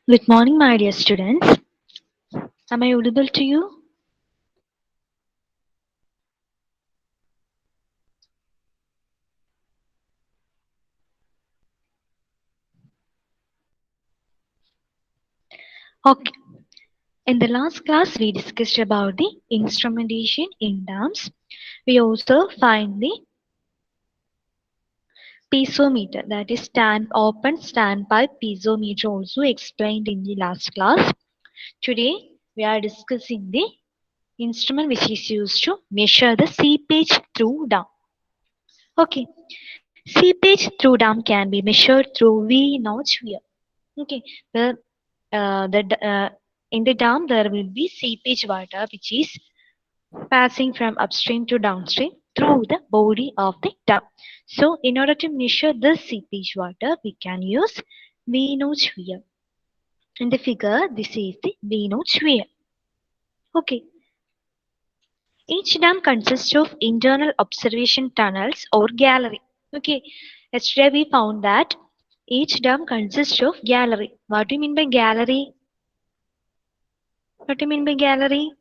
Good morning, my dear students. Am I audible to you? Okay. In the last class, we discussed about the instrumentation in dams. We also find the piezometer, that is open standpipe piezometer, also explained in the last class. Today, we are discussing the instrument which is used to measure the seepage through dam. Okay, seepage through dam can be measured through V notch weir. Okay, well, in the dam there will be seepage water which is passing from upstream to downstream through the body of the dam. So in order to measure this seepage water, we can use V-notch weir. In the figure, this is the V-notch weir. Okay. Each dam consists of internal observation tunnels or gallery. Okay. Yesterday we found that each dam consists of gallery. What do you mean by gallery? What do you mean by gallery?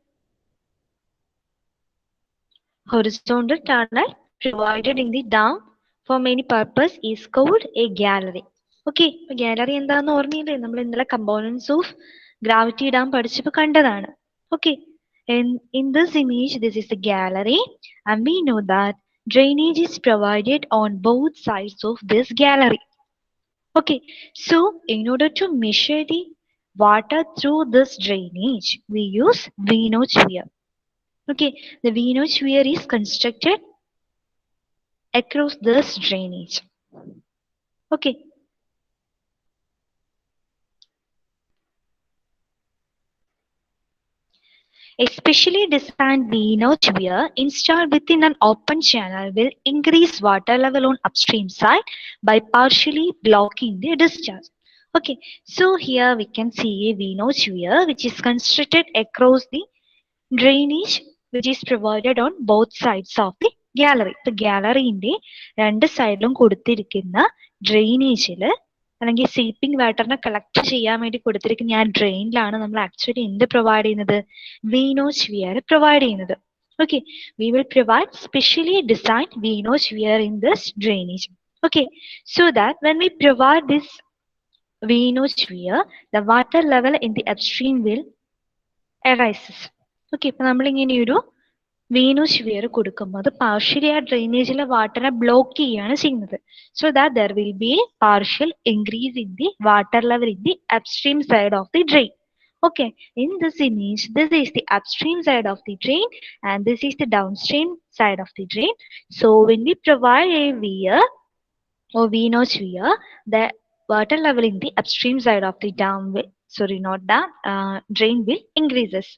Horizontal tunnel provided in the dam for many purpose is called a gallery. Okay, gallery എന്താന്ന് ഓർമ്മയില്ലേ? നമ്മൾ ഇന്നലെ components of gravity dam പഠിച്ചപ്പോൾ കണ്ടതാണ്. Okay, in this image, this is the gallery, and we know that drainage is provided on both sides of this gallery. Okay, so in order to measure the water through this drainage, we use V-notch weir. Okay, the V-notch weir is constructed across this drainage. Okay. A specially designed V-notch weir installed within an open channel will increase water level on upstream side by partially blocking the discharge. Okay, so here we can see a V-notch weir which is constructed across the drainage which is provided on both sides of the gallery. The gallery inde രണ്ട് സൈഡിലും കൊടുത്തിരിക്കുന്ന ഡ്രെയിനേജിൽ അല്ലെങ്കിൽ seeping വാട്ടറിനെ collect ചെയ്യാൻ വേണ്ടി കൊടുത്തിരിക്കുന്ന ആ ഡ്രെയിനിലാണ് നമ്മൾ actually എന്ത് പ്രൊവൈഡ് ചെയ്യുന്നത്? V-notch weir പ്രൊവൈഡ് ചെയ്യുന്നത്. Okay, we will provide specially designed V-notch weir in this drainage. Okay, so that when we provide this V-notch weir, the water level in the upstream will arises. Okay, ഇപ്പൊ നമ്മളിങ്ങനെ ഒരു വീനോച്ച് wear കൊടുക്കുമ്പോൾ അത് partially ആ ഡ്രെയിനേജിലെ വാട്ടറിനെ block ചെയ്യുകയാണ് ചെയ്യുന്നത്. So that there will be A partial increase in the water level in the upstream side of the drain. Okay, in this image, this is the upstream side of the drain and this is the downstream side of the drain. So when we provide a weir or V-notch weir, the water level in the upstream side of the dam will, sorry, not dam, drain will increases.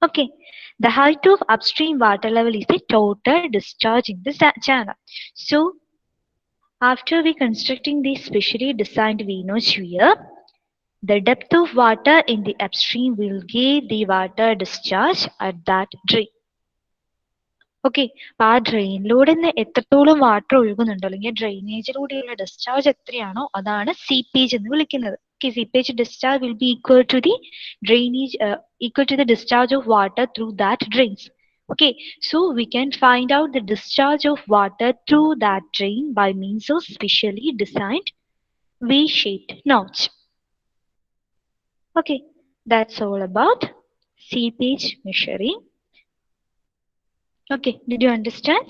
Okay, the height of upstream water level is the total discharge in the channel. So, after we constructing the specially designed V-notch weir, the depth of water in the upstream will give the water discharge at that drain. Okay, അപ്പൊ ആ ഡ്രെയിനിലൂടെ എത്രത്തോളം water ഒഴുകുന്നുണ്ടോ അല്ലെങ്കിൽ ഡ്രെയിനേജിലൂടെയുള്ള discharge എത്രയാണോ അതാണ് seepage എന്ന് വിളിക്കുന്നത്. Okay, seepage discharge will be equal to the drainage, equal to the discharge of water through that drains. Okay, so we can find out the discharge of water through that drain by means of specially designed V-shaped notch. Okay, that's all about seepage measuring. Okay, did you understand?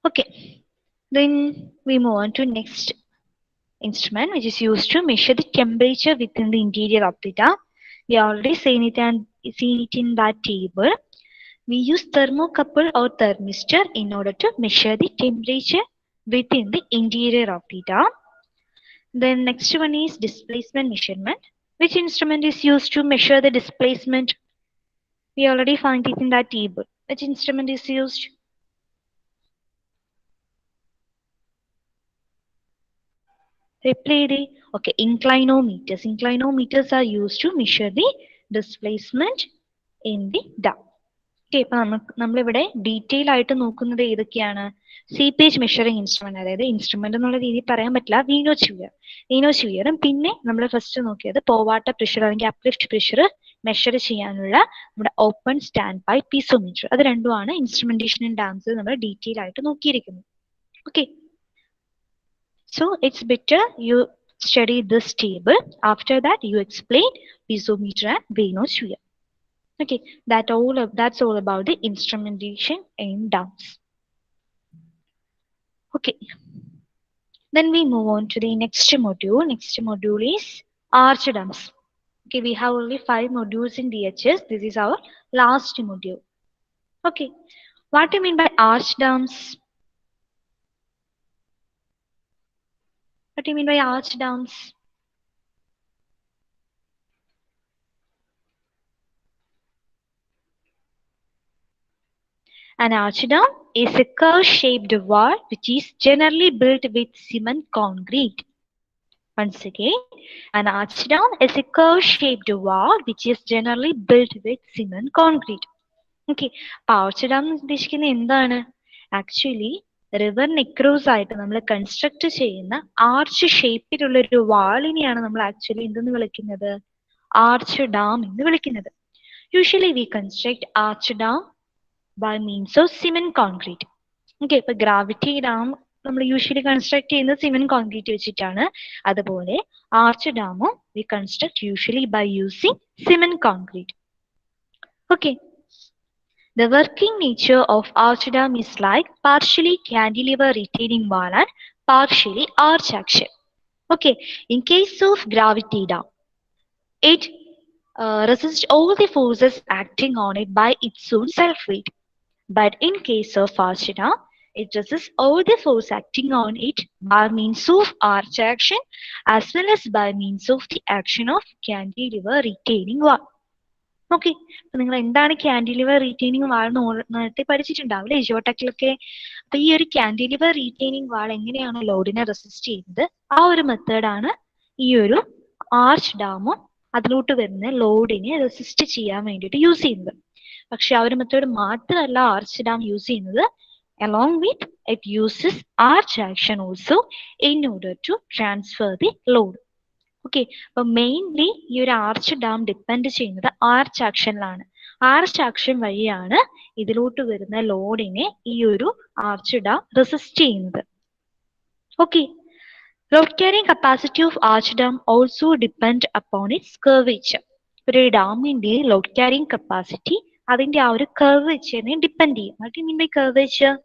Okay, then we move on to next instrument which is used to measure the temperature within the interior of the dam. We already seen it in that table. We use thermocouple or thermistor in order to measure the temperature within the interior of the dam. Then next one is displacement measurement. Which instrument is used to measure the displacement? We already find it in that table. Which instrument is used? Reply. Okay, inclinometers. Inclinometers are used to measure the displacement in the dam. ഇപ്പൊ നമ്മളിവിടെ detail ആയിട്ട് നോക്കുന്നത് ഏതൊക്കെയാണ്? Seepage measuring instrument, അതായത് instrument എന്നുള്ള രീതിയിൽ പറയാൻ പറ്റില്ല, വീനോസ്ഫിയറും പിന്നെ നമ്മൾ ഫസ്റ്റ് നോക്കിയത് പോവാട്ടർ പ്രഷർ അല്ലെങ്കിൽ അപ്ലിഫ്റ്റ് പ്രഷർ മെഷർ ചെയ്യാനുള്ള നമ്മുടെ ഓപ്പൺ സ്റ്റാൻഡ് ബൈ പീസോമീറ്റർ. അത് രണ്ടുമാണ് ഇൻസ്ട്രുമെന്റേഷൻ ഇൻ ഡാംസ് നമ്മൾ ഡീറ്റെയിൽ ആയിട്ട് നോക്കിയിരിക്കുന്നത്. Okay, so it's better you study this table. After that you explain piezometer and venosphere. Okay, that's all about the instrumentation in dams. Okay, then we move on to the next module. Next module is arch dams. Okay, we have only 5 modules in DHS. This is our last module. Okay, what do you mean by arch dams? What do you mean by arch dams? An arch dam is a curve-shaped wall which is generally built with cement concrete. Once again, an arch dam is a curve-shaped wall which is generally built with cement concrete. Okay, arch dam ഉദ്ദേശിക്കുന്നത് എന്താണ്? Actually റിവറിന് across ആയിട്ട് നമ്മൾ construct ചെയ്യുന്ന arch ഷേപ്പിലുള്ള ഒരു വാളിനെയാണ് നമ്മൾ actually എന്തെന്ന് വിളിക്കുന്നത്? ആർച്ച് ഡാം എന്ന് വിളിക്കുന്നത്. Usually we construct arch dam by means of cement concrete. Okay, ഇപ്പൊ ഗ്രാവിറ്റി ഡാം നമ്മൾ യൂഷ്വലി കൺസ്ട്രക്ട് ചെയ്യുന്നത് സിമെന്റ് കോൺക്രീറ്റ് വെച്ചിട്ടാണ്. അതുപോലെ ആർച്ച് ഡാമും we construct usually by using cement concrete. Okay, the working nature of arch dam is like partially cantilever retaining wall and partially arch action. Okay, in case of gravity dam, it resists all the forces acting on it by its own self weight. But in case of arch dam, it resists all the force acting on it by means of arch action as well as by means of the action of cantilever retaining wall. Okay, അപ്പൊ നിങ്ങൾ എന്താണ് cantilever retaining വാൾ നേരത്തെ പഠിച്ചിട്ടുണ്ടാവില്ലേ ജിയോടെക്കിലൊക്കെ. അപ്പൊ ഈ ഒരു cantilever retaining വാൾ എങ്ങനെയാണ് ലോഡിനെ resist ചെയ്യുന്നത്, ആ ഒരു മെത്തേഡാണ് ഈ ഒരു ആർച്ച് ഡാമും അതിലോട്ട് വരുന്ന ലോഡിനെ റെസിസ്റ്റ് ചെയ്യാൻ വേണ്ടിയിട്ട് യൂസ് ചെയ്യുന്നത്. പക്ഷെ ആ ഒരു മെത്തേഡ് മാത്രമല്ല ആർച്ച് ഡാം യൂസ് ചെയ്യുന്നത്, along with it uses arch action also in order to transfer the load. Okay, അപ്പൊ മെയിൻലി ഈ ഒരു ആർച്ച് ഡാം ഡിപ്പെൻഡ് ചെയ്യുന്നത് ആർച്ച് ആക്ഷനിലാണ്. ആർച്ച് ആക്ഷൻ വഴിയാണ് ഇതിലോട്ട് വരുന്ന ലോഡിനെ ഈ ഒരു ആർച്ച് ഡാം റെസിസ്റ്റ് ചെയ്യുന്നത്. Okay, load carrying capacity of arch dam also depend upon it's curvature. ഒരു ഡാമിന്റെ ലോഡ് ക്യാരിങ് കപ്പാസിറ്റി അതിന്റെ ആ ഒരു കർവേച്ചറിനെ ഡിപ്പെൻഡ് ചെയ്യും. What do you mean by curvature?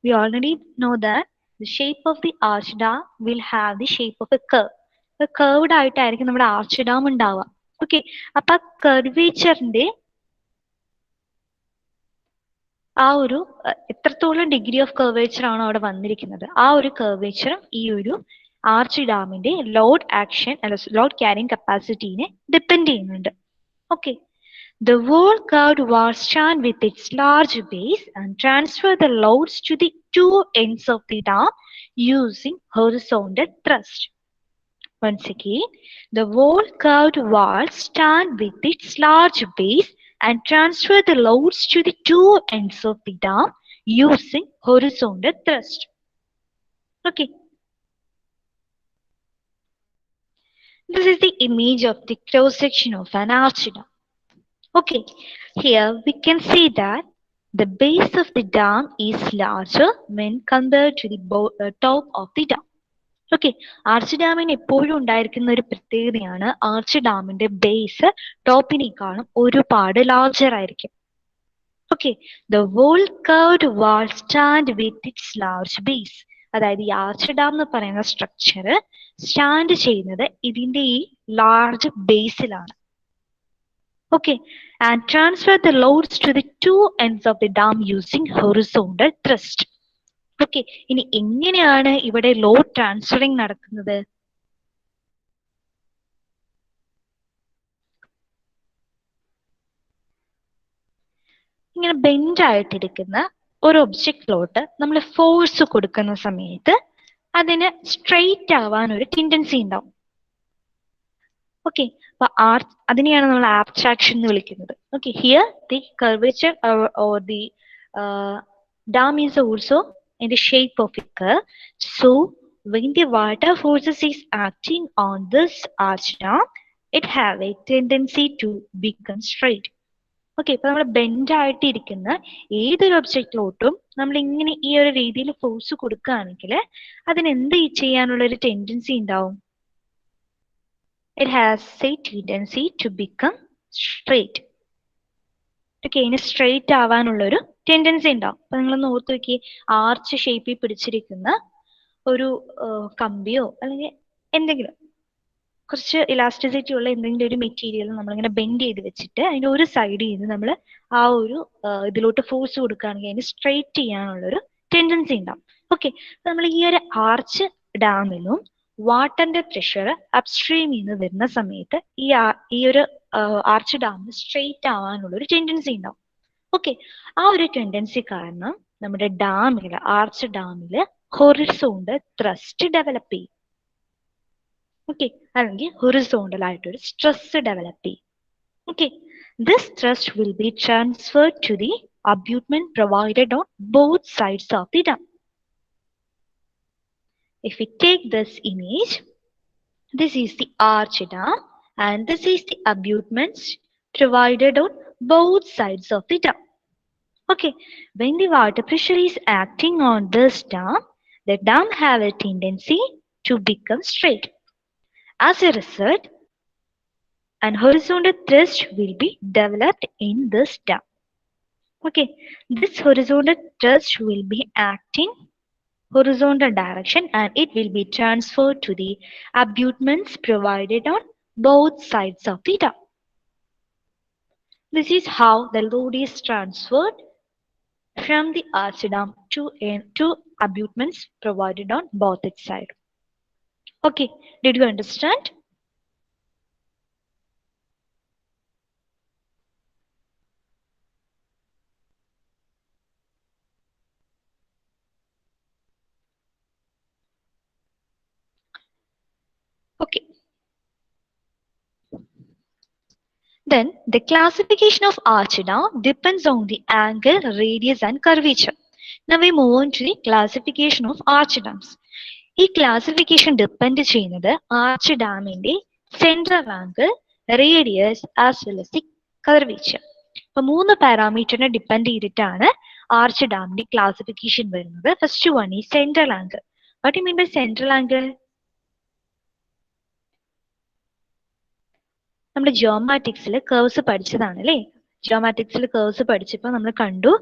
We already know that the shape of the arch dam will have the shape of a curve. Curved ആയിട്ടായിരിക്കും നമ്മുടെ arch dam ഉണ്ടാവുക. Okay, അപ്പൊ കർവേച്ചറിന്റെ ആ ഒരു എത്രത്തോളം ഡിഗ്രി ഓഫ് കർവേച്ചർ ആണോ അവിടെ വന്നിരിക്കുന്നത്, ആ ഒരു കർവേച്ചറും ഈ ഒരു ആർച്ച് ഡാമിന്റെ ലോഡ് ആക്ഷൻ അല്ല ലോഡ് ക്യാരിങ് കപ്പാസിറ്റിനെ ഡിപ്പെൻഡ് ചെയ്യുന്നുണ്ട്. Okay, the wall curved wall stand with its large base and transfer the loads to the two ends of the dam using horizontal thrust. Once again, the wall curved wall stand with its large base and transfer the loads to the two ends of the dam using horizontal thrust. Okay. This is the image of the cross section of an arch dam. Okay, here we can see that the base of the dam is larger when compared to the top of the dam. Okay, arch ഡാമിന് എപ്പോഴും ഉണ്ടായിരിക്കുന്ന ഒരു പ്രത്യേകതയാണ് arch ഡാമിന്റെ base ടോപ്പിനേക്കാളും ഒരുപാട് larger ആയിരിക്കും. Okay, the whole curved wall stand with its large base. അതായത് ഈ ആർച്ച് ഡാം എന്ന് പറയുന്ന സ്ട്രക്ചർ സ്റ്റാൻഡ് ചെയ്യുന്നത് ഇതിന്റെ ഈ ലാർജ് ബേസിലാണ്. Okay, and transfer the loads to the two ends of the dam using horizontal thrust. Okay, ഇനി എങ്ങനെയാണ് ഇവിടെ ലോഡ് ട്രാൻസ്ഫറിങ് നടക്കുന്നത്? ഇങ്ങനെ ബെൻഡ് ആയിട്ടിരിക്കുന്ന ഒരു ഒബ്ജക്റ്റിലോട്ട് നമ്മൾ ഫോഴ്സ് കൊടുക്കുന്ന സമയത്ത് അതിന് സ്ട്രെയിറ്റ് ആവാൻ ഒരു ടെൻഡൻസി ഉണ്ടാവും. Okay, but art അതിനെയാണ് നമ്മൾ abstraction എന്ന് വിളിക്കുന്നത്. Okay, here the curvature or the dam is also in the shape of a curve. So when the water forces is acting on this arch dam, it have a tendency to become straight. Okay, ഇപ്പൊ നമ്മൾ bend ആയിട്ട് ഇരിക്കുന്ന ഏതൊരു ഒബ്ജക്റ്റിലോട്ടും നമ്മൾ ഇങ്ങനെ ഈ ഒരു രീതിയിൽ ഫോഴ്സ് കൊടുക്കുകയാണെങ്കിൽ അതിന് എന്ത് ചെയ്യാനുള്ള ഒരു ടെൻഡൻസി ഉണ്ടാവും? It has a tendency to become straight. Okay, ഇനി സ്ട്രെയിറ്റ് ആവാനുള്ള ഒരു ടെൻഡൻസി ഉണ്ടാവും. അപ്പൊ നിങ്ങളൊന്ന് ഓർത്ത് നോക്കി, ആർച്ച് ഷേപ്പിൽ പിടിച്ചിരിക്കുന്ന ഒരു കമ്പിയോ അല്ലെങ്കിൽ എന്തെങ്കിലും കുറച്ച് ഇലാസ്റ്റിസിറ്റി ഉള്ള എന്തെങ്കിലും ഒരു മെറ്റീരിയൽ നമ്മളിങ്ങനെ ബെൻഡ് ചെയ്ത് വെച്ചിട്ട് അതിന്റെ ഒരു സൈഡിൽ നിന്ന് നമ്മൾ ആ ഒരു ഇതിലോട്ട് ഫോഴ്സ് കൊടുക്കുകയാണെങ്കിൽ അതിന് സ്ട്രെയിറ്റ് ചെയ്യാനുള്ളൊരു ടെൻഡൻസി ഉണ്ടാവും. ഓക്കെ, നമ്മൾ ഈ ഒരു ആർച്ച് ഡാമിലും വാട്ടറിന്റെ പ്രഷർ അപ്സ്ട്രീമിൽ നിന്ന് വരുന്ന സമയത്ത് ഈ ഒരു ആർച്ച് ഡാമിന് സ്ട്രെയിറ്റ് ആവാനുള്ള ഒരു ടെൻഡൻസി ഉണ്ടാവും. ഓക്കെ, ആ ഒരു ടെൻഡൻസി കാരണം നമ്മുടെ ഡാമില് ആർച്ച് ഡാമില് ഹൊറിസോണ്ടൽ ത്രസ്റ്റ് ഡെവലപ്പ് ചെയ്യും. ഓക്കെ, അല്ലെങ്കിൽ ഹൊറിസോണ്ടൽ ആയിട്ടൊരു സ്ട്രെസ് ഡെവലപ്പ് ചെയ്യും. Okay, this thrust will be transferred to the abutment provided on both sides of the dam. If we take this image, this is the arch dam and this is the abutments provided on both sides of the dam. Okay, when the water pressure is acting on this dam, the dam have a tendency to become straight. As a result, an horizontal thrust will be developed in this dam. Okay, this horizontal thrust will be acting horizontal direction and it will be transferred to the abutments provided on both sides of the dam. This is how the load is transferred from the arch dam to abutments provided on both its sides. Okay, did you understand? Okay. Then the classification of arch dam depends on the angle, radius and curvature. Now we move on to the classification of arch dams. ഈ classification depend ചെയ്യുന്നത് arch ഡാമിന്റെ central angle, radius as well as the curvature. അപ്പൊ 3 പാരാമീറ്ററിനെ depend ചെയ്തിട്ടാണ് arch ഡാമിന്റെ classification വരുന്നത്. First one ഈ central angle. What you mean by central angle? നമ്മുടെ ജിയോമാറ്റിക്സിൽ കർവ്സ് പഠിച്ചതാണ് അല്ലേ? ജിയോമാറ്റിക്സിൽ കർവ്സ് പഠിച്ചപ്പോൾ നമ്മൾ കണ്ടു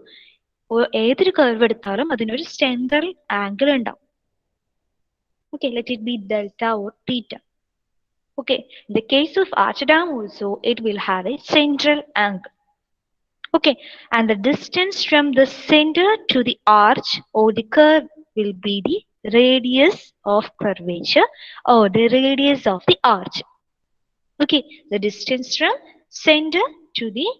ഏതൊരു കർവ് എടുത്താലും അതിനൊരു സെൻട്രൽ ആംഗിൾ ഉണ്ടാവും. Okay, let it be delta or theta. Okay, in the case of arch dam also, it will have a central angle. Okay, and the distance from the center to the arch or the curve will be the radius of curvature or the radius of the arch. Okay, the distance from center to the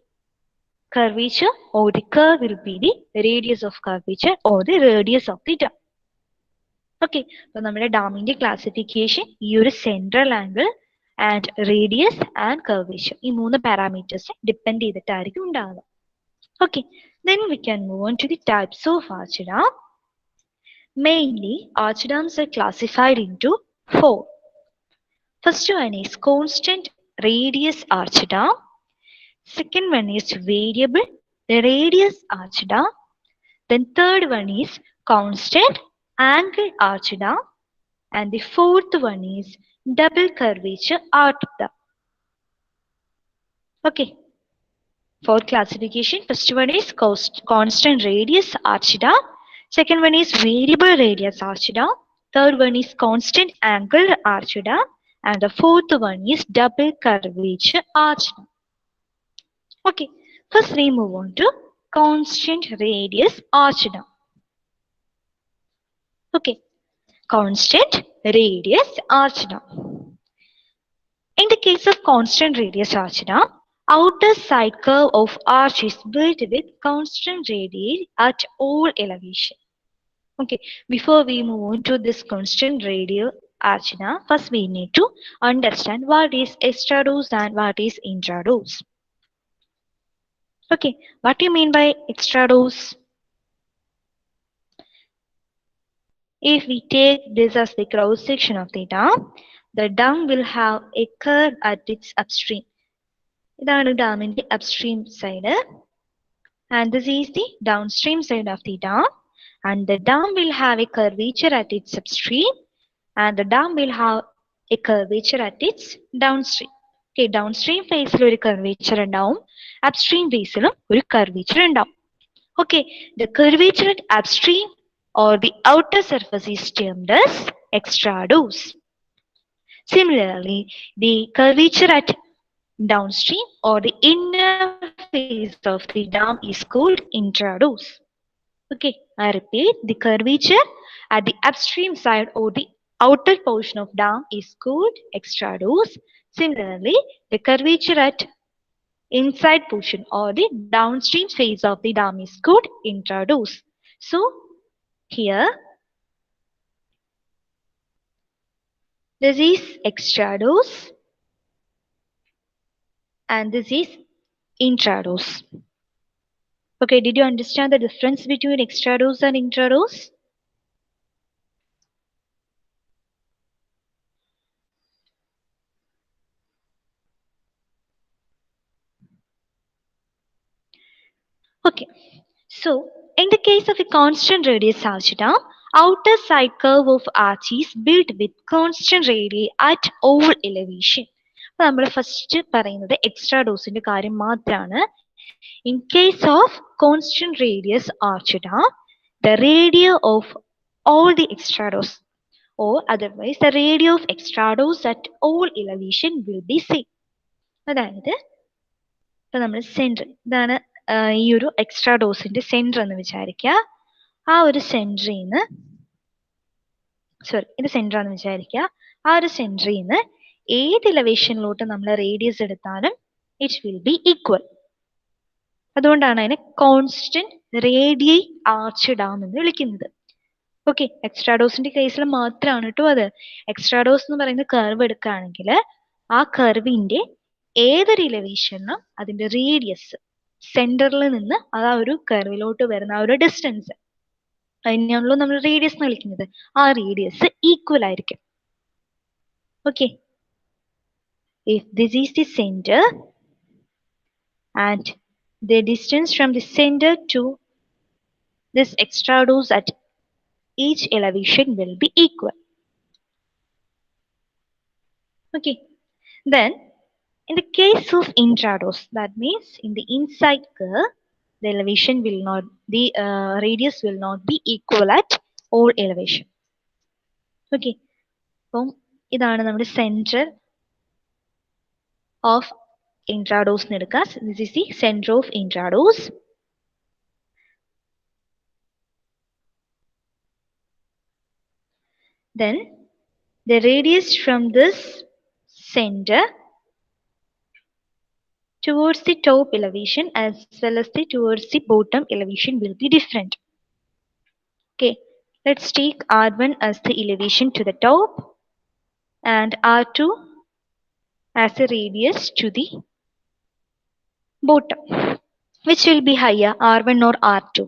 curvature or the curve will be the radius of curvature or the radius of the dam. Okay, അപ്പൊ നമ്മുടെ ഡാമിന്റെ classification ഈ ഒരു central angle and radius and curvature ഈ 3 parameters depend ചെയ്തിട്ടായിരിക്കും ഉണ്ടാവുക. Okay, then we can move on to the types of arch dam. Mainly, arch dams are classified into 4. First one is constant radius arch dam. Second one is variable radius arch dam. Then third one is constant angle arch dam, and the fourth one is double curvature arch dam. Okay, for classification, first one is constant radius arch dam, second one is variable radius arch dam, third one is constant angle arch dam, and the fourth one is double curvature arch dam. Okay, first we move on to constant radius arch dam. Okay, constant radius arch dam. In the case of constant radius arch dam, outer side curve of arch is built with constant radius at all elevation. Okay, before we move on to this constant radius Archana, first we need to understand what is extradose and what is intradose. Okay, what do you mean by extradose? If we take this as the cross section of the dam will have a curve at its upstream. ഇതാണ് ഡാമിന്റെ upstream side, and this is the downstream side of the dam, and the dam will have a curvature at its upstream, and the dam will have a curvature at its downstream. Okay, downstream phase ഒരു curvature ഉണ്ടാവും, upstream phase ഒരു curvature ഉണ്ടാവും. Okay, the curvature at upstream or the outer surface is termed as extradose. Similarly, the curvature at downstream or the inner phase of the dam is called intradose. Okay, I repeat, the curvature at the upstream side or the outer portion of dam is called extradose. Similarly, the curvature at inside portion or the downstream phase of the dam is called intradose. So here this is extradose and this is intradose. Okay, did you understand the difference between extradose and intradose? Okay, so in the case of a constant radius arch dam, outer side curve of arch is built with constant radii at all elevation. അപ്പോൾ നമ്മൾ first പറയുന്നത് എക്സ്ട്രാഡോസിന്റെ കാര്യം മാത്രമാണ്. In case of constant radius arch dam, the radii of all the extradose, or otherwise the radii of extradose at all elevation will be same. അതായത് ഇപ്പൊ നമ്മൾ centre, ഇതാണ് ഈ ഒരു എക്സ്ട്രാഡോസിന്റെ സെന്റർ എന്ന് വിചാരിക്കുക. ആ ഒരു സെന്ററിൽ നിന്ന്, സോറി ഇത് സെന്റർ ആണെന്ന് വിചാരിക്കുക. ആ ഒരു സെന്ററിൽ നിന്ന് ഏത് എലവേഷനിലോട്ട് നമ്മൾ റേഡിയസ് എടുത്താലും ഇറ്റ് വിൽ ബി ഈക്വൽ. അതുകൊണ്ടാണ് അതിനെ കോൺസ്റ്റന്റ് റേഡിയൈ ആർച്ച് ഡാം എന്ന് വിളിക്കുന്നത്. ഓക്കെ, എക്സ്ട്രാഡോസിന്റെ കേസിൽ മാത്രമാണ് കേട്ടോ അത്. എക്സ്ട്രാഡോസ് എന്ന് പറയുന്ന കർവ് എടുക്കുകയാണെങ്കിൽ ആ കർവിന്റെ ഏതൊരു ഇലവേഷനും അതിന്റെ റേഡിയസ് സെന്ററിൽ നിന്ന് ആ ഒരു കർവിലോട്ട് വരുന്ന ആ ഒരു ഡിസ്റ്റൻസ്, അതിനാണല്ലോ നമ്മൾ റേഡിയസ് എന്ന് വിളിക്കുന്നത്, ആ റേഡിയസ് ഈക്വൽ ആയിരിക്കും. Okay, if this is the center and the distance from the center to this extradose at each elevation will be equal. Okay, then in the case of intradose, that means in the inside curve, the elevation will not, the radius will not be equal at all elevation. Okay, അപ്പം ഇതാണ് നമ്മുടെ centre of intradose എന്ന് എടുക്കുക. This is the center of intradose. Then the radius from this center towards the top elevation as well as the towards the bottom elevation will be different. Okay, let's take R1 as the elevation to the top and R2 as a radius to the bottom. Which will be higher, R1 or R2?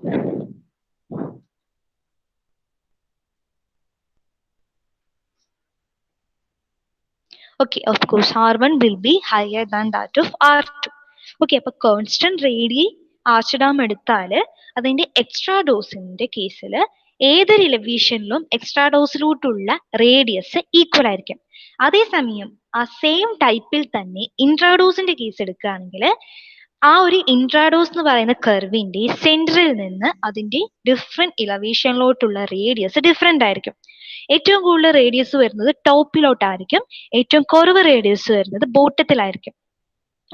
Okay, of course, R1 will be higher than that of R2. Okay, അപ്പോൾ constant radii arch dam എടുത്താൽ അതിന്റെ എക്സ്ട്രാഡോസിന്റെ കേസിൽ ഏതൊരു ഇലവേഷനിലും എക്സ്ട്രാഡോസിലോട്ടുള്ള radius equal ആയിരിക്കും. അതേസമയം ആ same ടൈപ്പിൽ തന്നെ ഇൻട്രാഡോസിന്റെ കേസ് എടുക്കുകയാണെങ്കിൽ ആ ഒരു ഇൻട്രാഡോസ് എന്ന് പറയുന്ന കർവിന്റെ സെന്ററിൽ നിന്ന് അതിന്റെ ഡിഫറെന്റ് ഇലവേഷനിലോട്ടുള്ള റേഡിയസ് ഡിഫറെന്റ് ആയിരിക്കും. ഏറ്റവും കൂടുതൽ റേഡിയസ് വരുന്നത് ടോപ്പിലോട്ടായിരിക്കും, ഏറ്റവും കുറവ് റേഡിയസ് വരുന്നത് ബോട്ടത്തിലായിരിക്കും.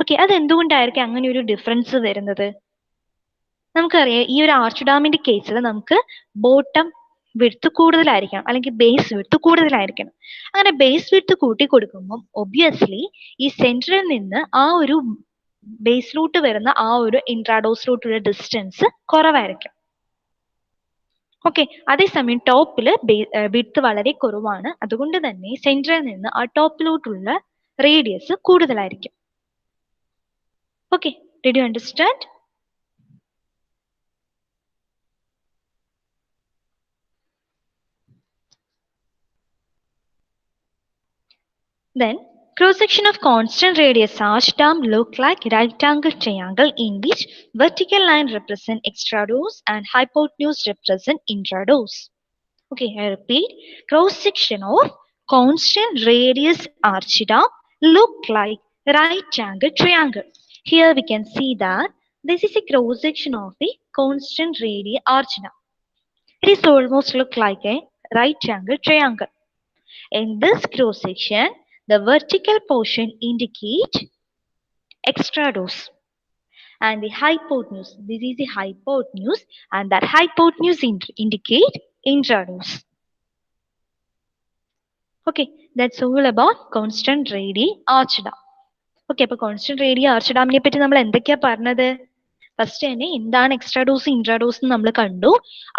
ഓക്കെ, അത് എന്തുകൊണ്ടായിരിക്കും അങ്ങനെ ഒരു ഡിഫറൻസ് വരുന്നത്? നമുക്കറിയാം, ഈ ഒരു ആർച്ച് ഡാമിന്റെ കേസിൽ നമുക്ക് ബോട്ടം വിഡ്ത്ത് കൂടുതലായിരിക്കണം, അല്ലെങ്കിൽ ബേസ് വിഡ്ത്ത് കൂടുതലായിരിക്കണം. അങ്ങനെ ബേസ് വിഡ്ത്ത് കൂട്ടി കൊടുക്കുമ്പോൾ ഒബ്വിയസ്ലി ഈ സെന്ററിൽ നിന്ന് ആ ഒരു ബേസിലോട്ട് വരുന്ന ആ ഒരു ഇൻട്രാഡോസിലോട്ടുള്ള ഡിസ്റ്റൻസ് കുറവായിരിക്കും. ഓക്കെ, അതേസമയം ടോപ്പിൽ വിഡ്ത്ത് വളരെ കുറവാണ്. അതുകൊണ്ട് തന്നെ സെന്ററിൽ നിന്ന് ആ ടോപ്പിലോട്ടുള്ള റേഡിയസ് കൂടുതലായിരിക്കും. Okay, did you understand? Then, cross-section of constant radius arch dam look like right-angle triangle in which vertical line represent extradose and hypotenuse represent intradose. Okay, I repeat. Cross-section of constant radius arch dam look like right-angle triangle. Here we can see that this is a cross-section of the constant radius arch dam. It is almost look like a right-angle triangle. In this cross-section, the vertical portion indicates extradose and the hypotenuse. This is the hypotenuse and that hypotenuse indicate intradose. Okay, that's all about constant radii arch dam. Okay, അപ്പോൾ constant റേഡിയ arch ഡാമിനെ പറ്റി നമ്മൾ എന്തൊക്കെയാ പറഞ്ഞത്? First തന്നെ എന്താണ് extrados intrados എന്ന് നമ്മൾ കണ്ടു.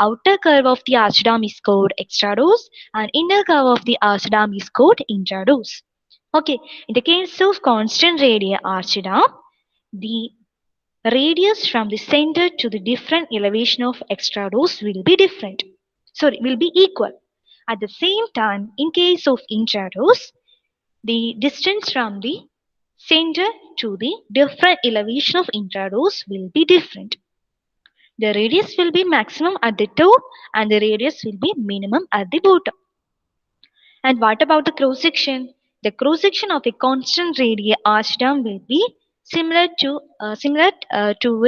Outer curve of the arch dam is called extrados and inner curve of the arch dam is called intrados. Okay, in the case of constant radii arch dam, the radius from the center to the different elevation of extradose will be different. Sorry, will be equal. At the same time, in case of intradose, the distance from the center to the different elevation of intradose will be different. The radius will be maximum at the top and the radius will be minimum at the bottom. And what about the cross section? The cross section of a constant radii arch dam will be similar to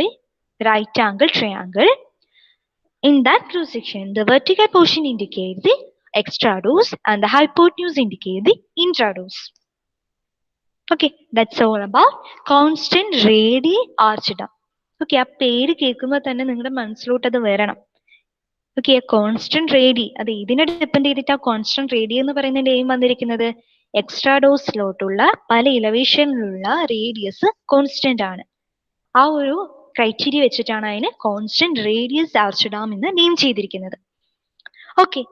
a right angle triangle. In that cross section, the vertical portion indicates the extradose and the hypotenuse indicate the intradose. Okay, that's all about constant radii arch dam. Okay, ആ പേര് കേൾക്കുമ്പോൾ തന്നെ നിങ്ങളുടെ മനസ്സിലോട്ട് അത് വരണം. Okay, constant റേഡി അത് ഇതിനെ depend ചെയ്തിട്ട് ആ കോൺസ്റ്റന്റ് റേഡി എന്ന് പറയുന്ന നെയിം വന്നിരിക്കുന്നത് എക്സ്ട്രാഡോസിലോട്ടുള്ള പല ഇലവേഷനിലുള്ള റേഡിയസ് കോൺസ്റ്റന്റ് ആണ്. ആ ഒരു ക്രൈറ്റീരിയ വെച്ചിട്ടാണ് അതിന് കോൺസ്റ്റന്റ് റേഡിയസ് ആർച്ച് ഡാം എന്ന് നെയിം ചെയ്തിരിക്കുന്നത്. Okay,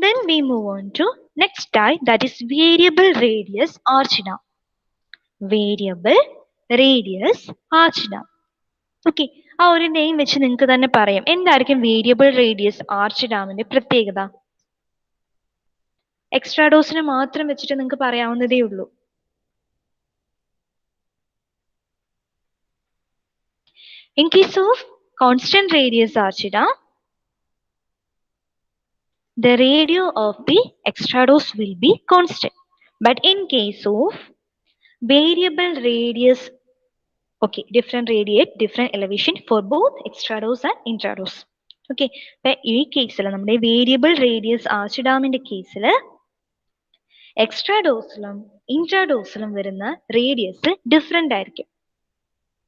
then we move on to next type, that is variable radius arch dam. Variable radius arch dam. Okay, ആ ഒരു നെയിം വെച്ച് നിങ്ങൾക്ക് തന്നെ പറയാം എന്തായിരിക്കും വേരിയബിൾ റേഡിയസ് ആർച്ച് ഡാമിന്റെ പ്രത്യേകത. എക്സ്ട്രാഡോസിനെ മാത്രം വെച്ചിട്ട് നിങ്ങൾക്ക് പറയാവുന്നതേ ഉള്ളൂ. In case of constant radius arch dam, the radio of the extradose will be constant. But in case of variable radius, okay, different radiate, different elevation for both extradose and intradose. Okay, but ഈ കേസിൽ നമ്മുടെ variable radius arch ഡാമിന്റെ കേസിൽ എക്സ്ട്രാഡോസിലും ഇൻട്രാഡോസിലും വരുന്ന radius different ആയിരിക്കും.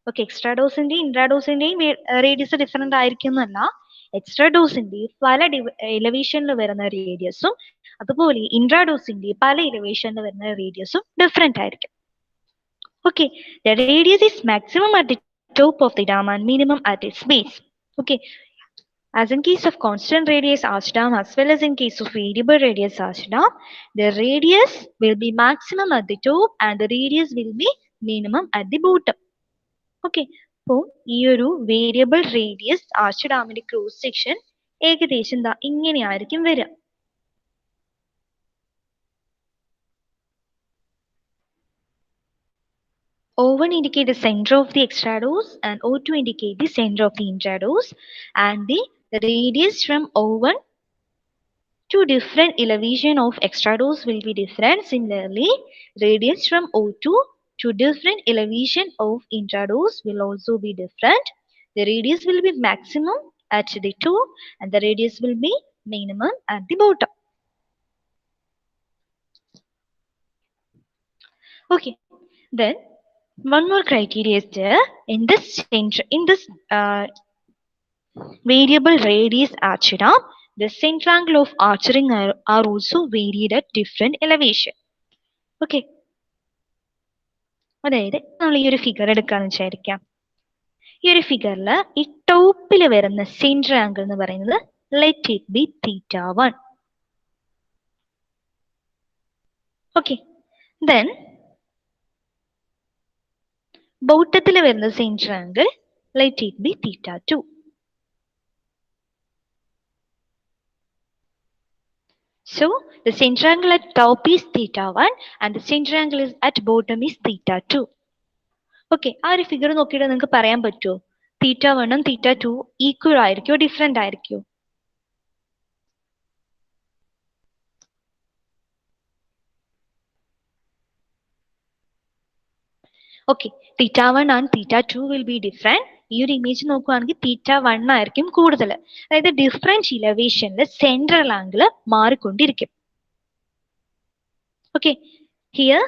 Okay, എക്സ്ട്രാഡോസിന്റെയും ഇൻട്രാഡോസിന്റെയും radius different ആയിരിക്കും എന്നല്ല, എക്സ്ട്രാഡോസിന്റെ പല എലവേഷനിൽ വരുന്ന റേഡിയസും അതുപോലെ ഇൻട്രാഡോസിന്റെ പല എലവേഷനിൽ വരുന്ന റേഡിയസും ഡിഫറെന്റ് ആയിരിക്കും. Okay, the radius is maximum at the top of the dam and minimum at its base. Okay, as in case of constant radius arch dam as well as in case of variable radius arch dam, the radius will be maximum at the top and the radius will be minimum at the bottom. Okay, അപ്പോൾ ഈ ഒരു variable radius arch ഡാമിന്റെ cross section ഏകദേശം ഇങ്ങനെയായിരിക്കും വരിക. O1 indicate the center of the extradose and O2 indicate the center of the intradose, and the radius from O1 to different elevation of extradose will be different. Similarly, radius from O2 to different elevation of intradose will also be different. The radius will be maximum at the top and the radius will be minimum at the bottom. Okay, then one more criteria is there. In this variable radius arch dam, the center angle of arching are also varied at different elevation. Okay, അതായത് നമ്മൾ ഈ ഒരു figure എടുക്കാന്ന് വിചാരിക്കാം. ഈ ഒരു ഫിഗറിൽ ഈ ടോപ്പിൽ വരുന്ന സെന്റർ ആംഗിൾ എന്ന് പറയുന്നത് let it be theta 1. Okay, then ബോട്ടത്തിൽ വരുന്ന centre angle let it be theta 2. So the center angle at top is theta 1 and the center angle is at bottom is theta 2. Okay, ആ ഒരു figure നോക്കിയിട്ട് നിങ്ങൾക്ക് പറയാൻ പറ്റുമോ theta 1ഉം theta 2 equal ആയിരിക്കോ different ആയിരിക്കോ? Okay, theta 1 and theta 2 will be different. ഈ ഒരു ഇമേജ് നോക്കുകയാണെങ്കിൽ തീറ്റ 1 ആയിരിക്കും കൂടുതൽ. അതായത് ഡിഫറെന്റ് ഇലവേഷനിൽ സെൻട്രൽ ആംഗിൾ മാറിക്കൊണ്ടിരിക്കും. ഓക്കെ, ഹിയർ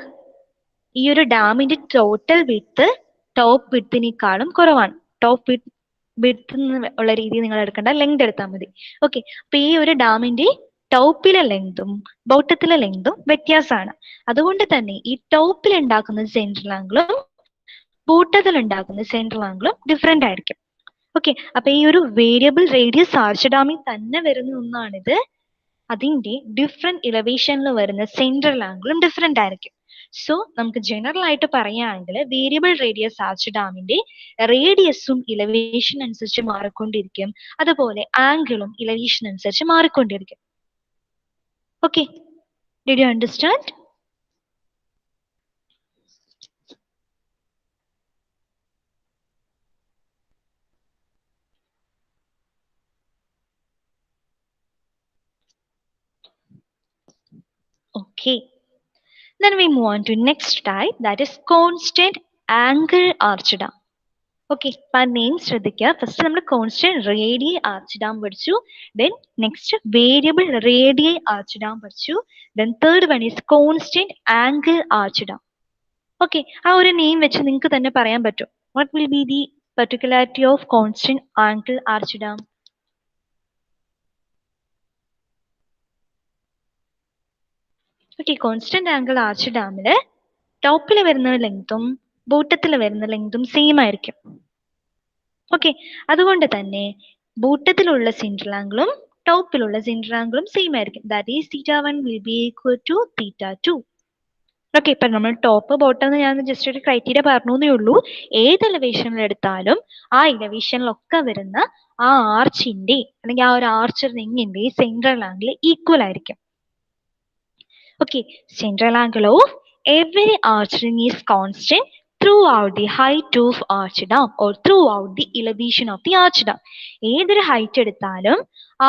ഈ ഒരു ഡാമിന്റെ ടോട്ടൽ വിഡ്ത്ത് ടോപ്പ് വിഡ്ത്തിനേക്കാളും കുറവാണ്. ടോപ്പ് വിഡ്ത്ത് ഉള്ള രീതിയിൽ നിങ്ങൾ എടുക്കേണ്ട, ലെങ്ത് എടുത്താൽ മതി. ഓക്കെ, അപ്പൊ ഈ ഒരു ഡാമിന്റെ ടോപ്പിലെ ലെങ്തും ബോട്ടത്തിലെ ലെങ്തും വ്യത്യാസമാണ്. അതുകൊണ്ട് തന്നെ ഈ ടോപ്പിൽ ഉണ്ടാക്കുന്ന സെൻട്രൽ ആംഗിളും ബോട്ടത്തിൽ ഉണ്ടാക്കുന്ന സെൻട്രൽ ആംഗിളും ഡിഫറെന്റ് ആയിരിക്കും. ഓക്കെ, അപ്പൊ ഈ ഒരു വേരിയബിൾ റേഡിയസ് ആർച്ച് ഡാമിൽ തന്നെ വരുന്ന ഒന്നാണിത്. അതിന്റെ ഡിഫറെന്റ് ഇലവേഷനിൽ വരുന്ന സെൻട്രൽ ആംഗിളും ഡിഫറെന്റ് ആയിരിക്കും. സോ നമുക്ക് ജനറൽ ആയിട്ട് പറയുകയാണെങ്കിൽ വേരിയബിൾ റേഡിയസ് ആർച്ച് ഡാമിന്റെ റേഡിയസും ഇലവേഷൻ അനുസരിച്ച് മാറിക്കൊണ്ടിരിക്കും. അതുപോലെ ആംഗിളും ഇലവേഷൻ അനുസരിച്ച് മാറിക്കൊണ്ടിരിക്കും. Okay, did you understand? Okay, then we move on to next type, that is constant angle arch dam. Okay, അപ്പൊ ആ നെയിം ശ്രദ്ധിക്കുക. ഫസ്റ്റ് നമ്മൾ കോൺസ്റ്റന്റ് റേഡിയൽ ആർച്ച് ഡാം പഠിച്ചു, then next variable radial arch dam പഠിച്ചു, then third one is constant angle arch dam. Okay, ആ ഒരു name വെച്ച് നിങ്ങൾക്ക് തന്നെ പറയാൻ പറ്റും what will be the particularity of constant angle arch dam? Okay, constant angle arch ഡാമില് ടോപ്പിൽ വരുന്ന ലെങ്തും ബോട്ടത്തിൽ വരുന്ന ലെങ്തും സെയിം ആയിരിക്കും. ഓക്കെ, അതുകൊണ്ട് തന്നെ ബോട്ടത്തിലുള്ള സെൻട്രൽ ആംഗിളും ടോപ്പിലുള്ള സെൻട്രൽ ആംഗിളും സെയിം ആയിരിക്കും. That is theta 1 will be equal to theta 2. Okay, ഇപ്പൊ നമ്മൾ ടോപ്പ് ബോട്ടം എന്ന് ഞാൻ ജസ്റ്റ് ഒരു ക്രൈറ്റീരിയ പറഞ്ഞേ ഉള്ളൂ. ഏത് എലവേഷനിൽ എടുത്താലും ആ എലവേഷനിലൊക്കെ വരുന്ന ആ ആർച്ചിന്റെ അല്ലെങ്കിൽ ആ ഒരു ആർച്ച് റിങ്ങിന്റെ സെൻട്രൽ ആംഗിൾ ഈക്വൽ ആയിരിക്കും. Okay, central angle of every arch ring is constant throughout the height of arch dam or throughout the elevation of the arch dam. ഏതൊരു ഹൈറ്റ് എടുത്താലും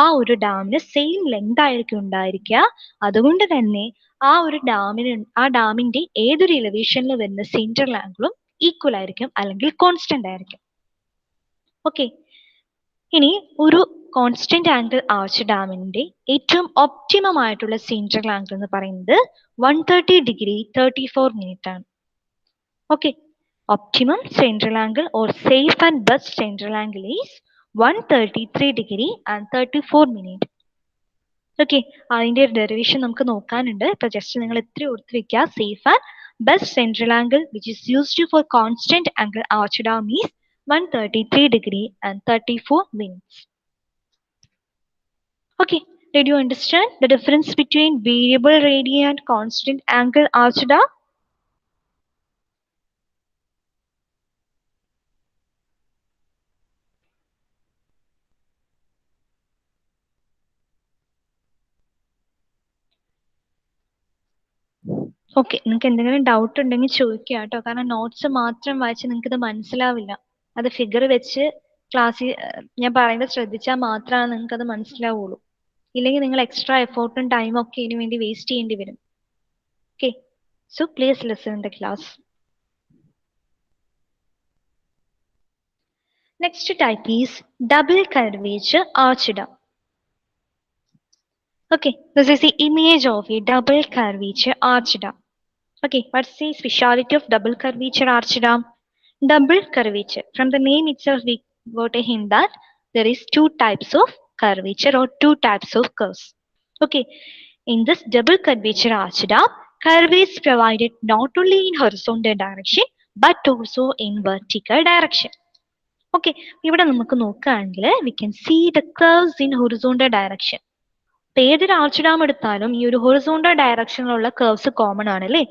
ആ ഒരു ഡാമിന് സെയിം ലെങ്ത് ആയിരിക്കും ഉണ്ടായിരിക്കുക. അതുകൊണ്ട് തന്നെ ആ ഒരു ഡാമിന്റെ ഏതൊരു എലിവേഷനിൽ വരുന്ന സെൻട്രൽ ആംഗിളും ഈക്വൽ ആയിരിക്കും അല്ലെങ്കിൽ കോൺസ്റ്റന്റ് ആയിരിക്കും. ഓക്കെ, ഇനി ഒരു കോൺസ്റ്റന്റ് ആംഗിൾ ആർച്ച് ഡാമിന്റെ ഏറ്റവും ഒപ്റ്റിമം ആയിട്ടുള്ള സെൻട്രൽ ആംഗിൾ എന്ന് പറയുന്നത് 130 ഡിഗ്രി 34 മിനിറ്റ് ആണ്. Okay, optimum central angle or safe and best central angle is 133 degree and 34 minute. Okay, അതിന്റെ ഒരു ഡെറിവേഷൻ നമുക്ക് നോക്കാനുണ്ട്. ഇപ്പൊ ജസ്റ്റ് നിങ്ങൾ ഇത്ര ഓർത്ത് വെക്കുക. Safe and best central angle which is used for constant angle arch dam is 133 degree and 34 minutes. Okay, did you understand the difference between variable radii and constant angle arch dam? Okay, നിങ്ങൾക്ക് എന്തെങ്കിലും doubt ഉണ്ടെങ്കിൽ ചോദിക്കുക കേട്ടോ. കാരണം notes മാത്രം വായിച്ച് നിങ്ങൾക്ക് ഇത് മനസ്സിലാവില്ല. അത് ഫിഗർ വെച്ച് ക്ലാസ്സിൽ ഞാൻ പറയുന്നത് ശ്രദ്ധിച്ചാൽ മാത്രമാണ് നിങ്ങൾക്ക് അത് മനസ്സിലാവുള്ളൂ. ഇല്ലെങ്കിൽ നിങ്ങൾ എക്സ്ട്രാ എഫോർട്ടും ടൈമും ഒക്കെ ഇതിനു വേണ്ടി വേസ്റ്റ് ചെയ്യേണ്ടി വരും. Okay, so please listen the class. Next type is double curvature arch dam. Okay, this is the image of a double curvature arch dam. Okay, what's the speciality of double curvature arch dam? Double curvature. From the name itself, we got a hint that there is two types of curvature or two types of curves. Okay, in this double curvature arch dam, curve is provided not only in horizontal direction but also in vertical direction. Okay, ഇവിടെ നമുക്ക് നോക്കുകയാണെങ്കിൽ we can see the curves in horizontal direction. ഇപ്പൊ ഏതൊരു arch dam എടുത്താലും ഈ ഒരു horizontal ഡയറക്ഷനിലുള്ള curves common ആണ് അല്ലേ?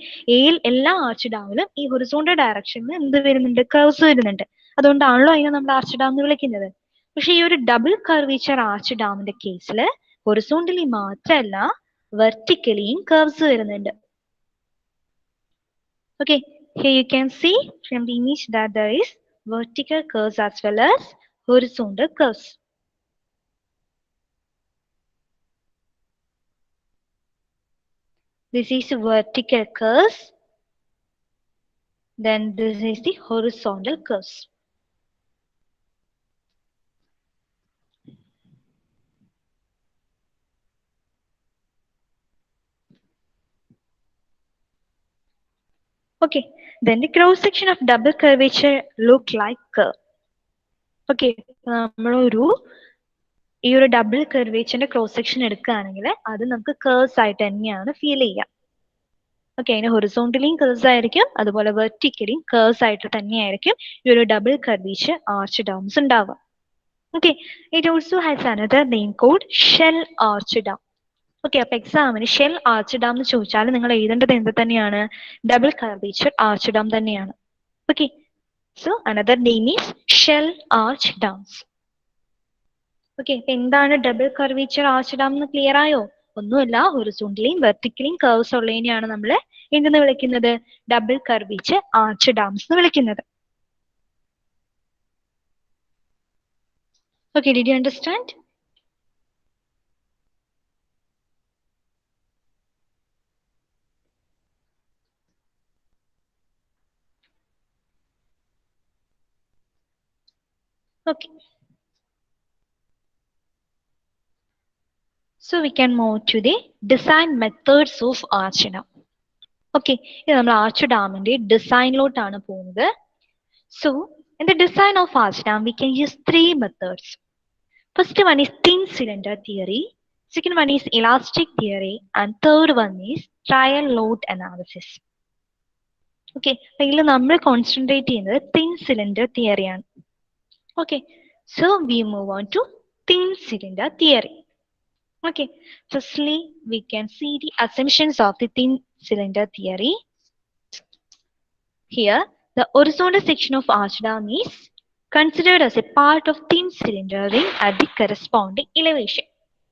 എല്ലാ ആർച്ച് ഡാമിലും ഈ ഹൊറിസോണ്ടൽ ഡയറക്ഷനിൽ എന്ത് വരുന്നുണ്ട്? കർവ്സ് വരുന്നുണ്ട്. അതുകൊണ്ടാണല്ലോ അതിനെ നമ്മൾ ആർച്ച് ഡാം എന്ന് വിളിക്കുന്നത്. പക്ഷെ ഈ ഒരു ഡബിൾ കർവേച്ചർ ആർച്ച് ഡാമിന്റെ കേസിൽ ഹൊറിസോണ്ടലി മാത്രമല്ല വെർട്ടിക്കലിയും കർവ്സ് വരുന്നുണ്ട്. Okay, here you can see from the image that there is vertical curves as well as horizontal curves. This is vertical curves. Then this is the horizontal curves. Okay, then the cross section of double curvature look like curve. Okay, നമ്മളൊരു ഈ ഒരു double കർവേച്ചറിന്റെ cross section എടുക്കുകയാണെങ്കിൽ അത് നമുക്ക് curves ആയിട്ട് തന്നെയാണ് feel ചെയ്യുക. Okay, അതിന് ഹൊറിസോണ്ടലിയും കേർവ്സ് ആയിരിക്കും, അതുപോലെ വെർട്ടിക്കലിയും കേർവ്സ് ആയിട്ട് തന്നെയായിരിക്കും ഈ ഒരു ഡബിൾ കർവേച്ചർ ആർച്ച് ഡാംസ് ഉണ്ടാവുക. Okay, it also has another name called shell arch dam. Okay, അപ്പൊ എക്സാമിന് ഷെൽ ആർച്ച് ഡാം എന്ന് ചോദിച്ചാൽ നിങ്ങൾ എഴുതേണ്ടത് എന്ത് തന്നെയാണ്? ഡബിൾ കർവേച്ചർ ആർച്ച് ഡാം തന്നെയാണ്. Okay, so another name is shell arch dams. Okay, അപ്പൊ എന്താണ് ഡബിൾ കർവേച്ചർ ആർച്ച് ഡാം എന്ന് ക്ലിയർ ആയോ? ഒന്നുമില്ല, ഹൊറിസോണ്ടലിയും വെർട്ടിക്കലിയും കർവ്സ് ഉള്ളതിനെയാണ് നമ്മൾ എന്തെന്ന് വിളിക്കുന്നത്? ഡബിൾ കർവേച്ചർ ആർച്ച് ഡാംസ് എന്ന് വിളിക്കുന്നത്. Okay, did you understand? Okay. So we can move to the design methods of arch dam. Okay, ഇത് നമ്മൾ ആർച്ച് ഡാമിന്റെ ഡിസൈനിലോട്ടാണ് പോകുന്നത്. So in the design of arch dam we can use 3 methods. First one is thin cylinder theory, second one is elastic theory, and third one is trial load analysis. Okay, ഇതിൽ നമ്മൾ concentrate ചെയ്യുന്നത് thin cylinder theory ആണ്. Okay, so we move on to thin cylinder theory. Okay, firstly we can see the assumptions of the thin cylinder theory. Here the horizontal section of arch dam is considered as a part of thin cylinder ring at the corresponding elevation.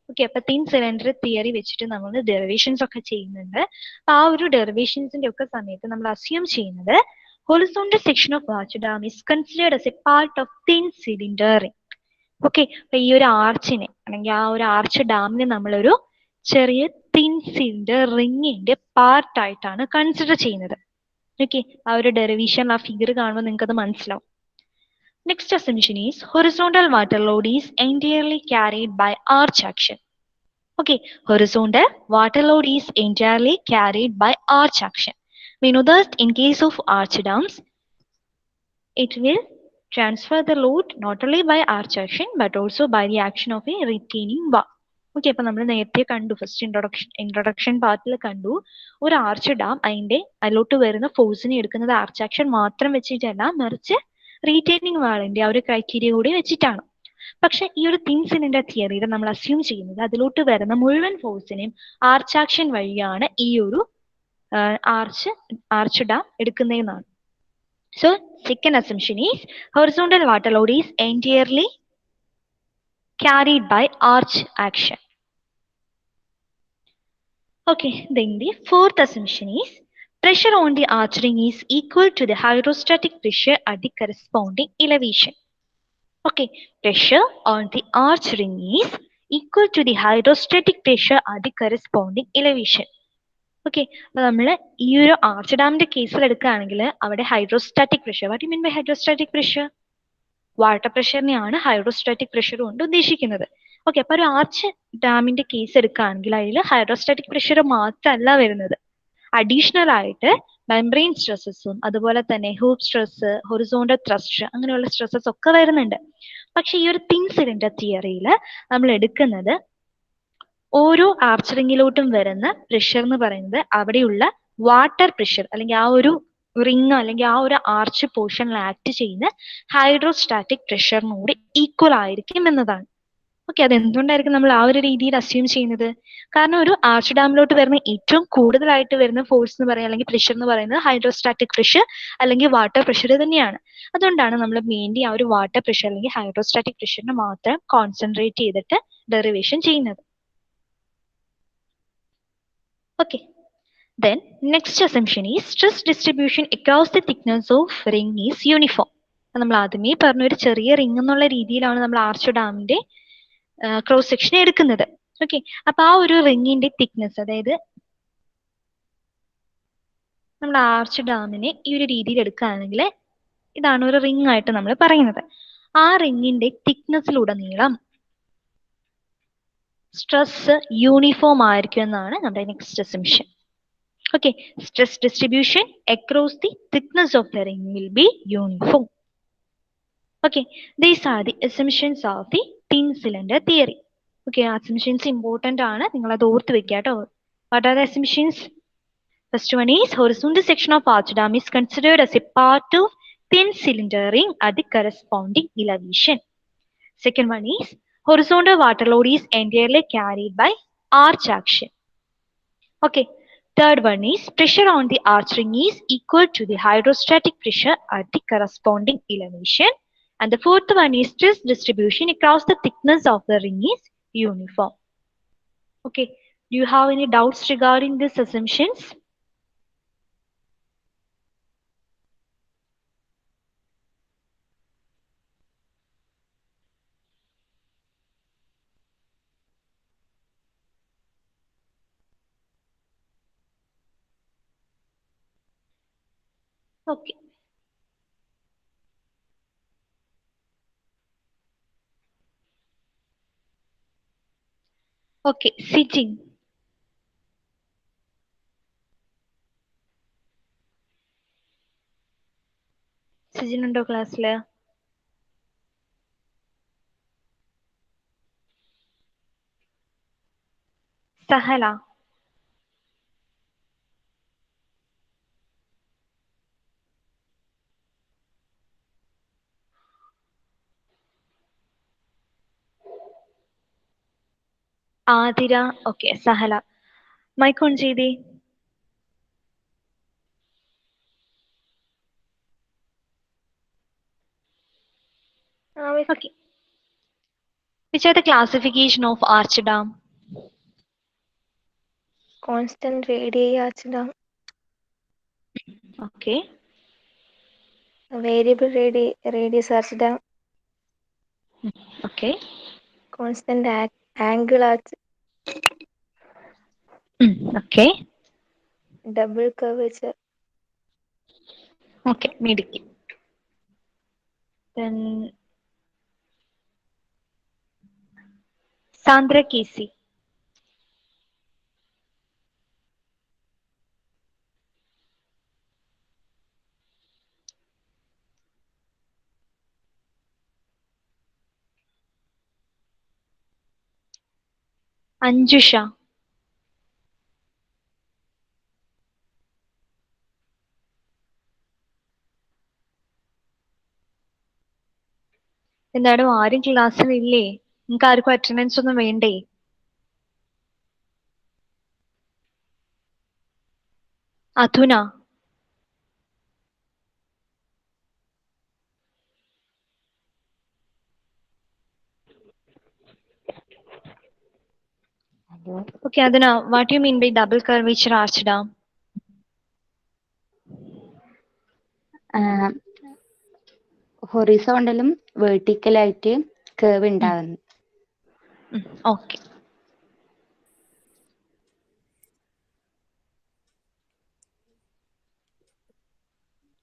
Okay, അപ്പോൾ thin cylinder theory വെച്ചിട്ട് നമ്മൾ derivations ഒക്കെ ചെയ്യുന്നുണ്ട്. ആ ഒരു ഡെറിവേഷൻസിന്റെ ഒക്കെ സമയത്ത് നമ്മൾ അസ്യൂം ചെയ്യുന്നത് horizontal section of arch dam is considered as a part of thin cylinder ring. Okay, അപ്പൊ ഈ ഒരു ആർച്ചിനെ അല്ലെങ്കിൽ ആ ഒരു ആർച്ച് ഡാമിനെ നമ്മളൊരു ചെറിയ തിൻ സിലിണ്ടർ റിങ്ങിന്റെ പാർട്ടായിട്ടാണ് കൺസിഡർ ചെയ്യുന്നത്. ഓക്കെ, ആ ഒരു ഡെറിവേഷൻ ആ ഫിഗർ കാണുമ്പോൾ നിങ്ങൾക്ക് അത് മനസ്സിലാവും. Next assumption is horizontal water load is entirely carried by arch action. Okay, horizontal water load is entirely carried by arch action. We know that in case of arch dams, it will transfer the load not only by arch action but also by the action of a retaining wall. Okay, അപ്പൊ നമ്മൾ നേരത്തെ കണ്ടു, first introduction പാർട്ടിൽ കണ്ടു, ഒരു arch dam അതിലോട്ട് വരുന്ന ഫോഴ്സിനെ എടുക്കുന്നത് ആർച്ച് ആക്ഷൻ മാത്രം വെച്ചിട്ടല്ല, മറിച്ച് റീറ്റെയിനിങ് വാളിന്റെ ആ ഒരു ക്രൈറ്റീരിയ കൂടി വെച്ചിട്ടാണ്. പക്ഷെ ഈ ഒരു തിൻ സിലിണ്ടർ തിയറിയിൽ നമ്മൾ അസ്യൂം ചെയ്യുന്നത് അതിലോട്ട് വരുന്ന മുഴുവൻ ഫോഴ്സിനെയും ആർച്ച് ആക്ഷൻ വഴിയാണ് ഈ ഒരു ആർച്ച് ഡാം എടുക്കുന്നതെന്നാണ്. So second assumption is horizontal water load is entirely carried by arch action. Okay, then the fourth assumption is pressure on the arch ring is equal to the hydrostatic pressure at the corresponding elevation. Okay, pressure on the arch ring is equal to the hydrostatic pressure at the corresponding elevation. Okay, അപ്പൊ നമ്മൾ ഈ ഒരു arch ഡാമിന്റെ കേസിൽ എടുക്കുകയാണെങ്കിൽ അവിടെ hydrostatic pressure, what you mean by hydrostatic pressure? Water പ്രഷറിനെയാണ് hydrostatic pressure കൊണ്ട് ഉദ്ദേശിക്കുന്നത്. ഓക്കെ, അപ്പൊ ഒരു ആർച്ച് ഡാമിന്റെ കേസ് എടുക്കുകയാണെങ്കിൽ അതിൽ ഹൈഡ്രോസ്റ്റാറ്റിക് പ്രഷർ മാത്രമല്ല വരുന്നത്, അഡീഷണൽ ആയിട്ട് മെംബ്രെയിൻ സ്ട്രെസ്സസും അതുപോലെ തന്നെ ഹൂപ്പ് സ്ട്രെസ്, ഹൊറിസോണ്ടൽ ത്രസ്റ്റ്, അങ്ങനെയുള്ള സ്ട്രെസ്സസ് ഒക്കെ വരുന്നുണ്ട്. പക്ഷെ ഈ ഒരു തിൻ സിലിണ്ടർ തിയറിയിൽ നമ്മൾ എടുക്കുന്നത് ഓരോ ആർച്ച് റിങ്ങിലോട്ടും വരുന്ന പ്രഷർ എന്ന് പറയുന്നത് അവിടെയുള്ള വാട്ടർ പ്രഷർ അല്ലെങ്കിൽ ആ ഒരു റിങ് അല്ലെങ്കിൽ ആ ഒരു ആർച്ച് പോർഷനിൽ ആക്ട് ചെയ്യുന്ന ഹൈഡ്രോസ്റ്റാറ്റിക് പ്രഷറിനോട് ഈക്വൽ ആയിരിക്കും എന്നതാണ്. ഓക്കെ, അത് എന്തുകൊണ്ടായിരിക്കും നമ്മൾ ആ ഒരു രീതിയിൽ അസ്യൂം ചെയ്യുന്നത്? കാരണം ഒരു ആർച്ച് ഡാമിലോട്ട് വരുന്ന ഏറ്റവും കൂടുതലായിട്ട് വരുന്ന ഫോഴ്സ് എന്ന് പറയുന്നത് അല്ലെങ്കിൽ പ്രഷർ എന്ന് പറയുന്നത് ഹൈഡ്രോസ്റ്റാറ്റിക് പ്രഷർ അല്ലെങ്കിൽ വാട്ടർ പ്രഷർ തന്നെയാണ്. അതുകൊണ്ടാണ് നമ്മൾ മെയിൻലി ആ ഒരു വാട്ടർ പ്രഷർ അല്ലെങ്കിൽ ഹൈഡ്രോസ്റ്റാറ്റിക് പ്രഷറിനെ മാത്രം കോൺസെൻട്രേറ്റ് ചെയ്തിട്ട് ഡെറിവേഷൻ ചെയ്യുന്നത്. Okay, then next assumption is stress distribution across the thickness of ring is uniform. നമ്മൾ ആദ്യമേ പറഞ്ഞ ഒരു ചെറിയ റിംഗ് എന്നുള്ള രീതിയിലാണ് നമ്മൾ ആർച്ച് ഡാമിന്റെ ക്രോസ് സെക്ഷൻ എടുക്കുന്നത്. ഓക്കെ, അപ്പൊ ആ ഒരു റിങ്ങിന്റെ തിക്നെസ്, അതായത് നമ്മൾ ആർച്ച് ഡാമിനെ ഈ ഒരു രീതിയിൽ എടുക്കുകയാണെങ്കിൽ ഇതാണ് ഒരു റിംഗ് ആയിട്ട് നമ്മൾ പറയുന്നത്. ആ റിങ്ങിന്റെ തിക്നെസ്സിലുടനീളം സ്ട്രെസ് യൂണിഫോം ആയിരിക്കും എന്നാണ് നമ്മുടെ next assumption. Okay, stress distribution across the thickness of the ring will be uniform. Okay, these are the assumptions of the thin cylinder theory. Okay, assumptions important ആണ്, നിങ്ങൾ അത് ഓർത്ത് വെക്കുക കേട്ടോ. What are the assumptions? First one is horizontal section of arch dam is considered as a part of thin cylinder ring at the corresponding elevation. Second one is horizontal water load is entirely carried by arch action. Okay. Third one is pressure on the arch ring is equal to the hydrostatic pressure at the corresponding elevation. And the fourth one is stress distribution across the thickness of the ring is uniform. Okay, do you have any doubts regarding these assumptions? Okay. Okay, sitting. Sitting undo class le. Sahala. Adira. Okay, Sahala. Mic on Jidi. Okay. Which are the classification of arch dam? Constant radii arch dam. Okay. Variable radius arch dam. Okay. Constant angle arch. Okay. Double curvature. Okay, mediki. Then Sandra Casey. Anjusha. എന്താണ് ആരും ക്ലാസ്സിൽ ഇല്ലേ? നിങ്ങൾക്ക് ആർക്കും attendance ഒന്നും വേണ്ടേ? അധുന. Okay, Aduna, what do you mean by double curvature arch dam? ഹൊറിസോണ്ടലും വെർട്ടിക്കലായിട്ട് കേവ് ഉണ്ടാകുന്നു. Okay.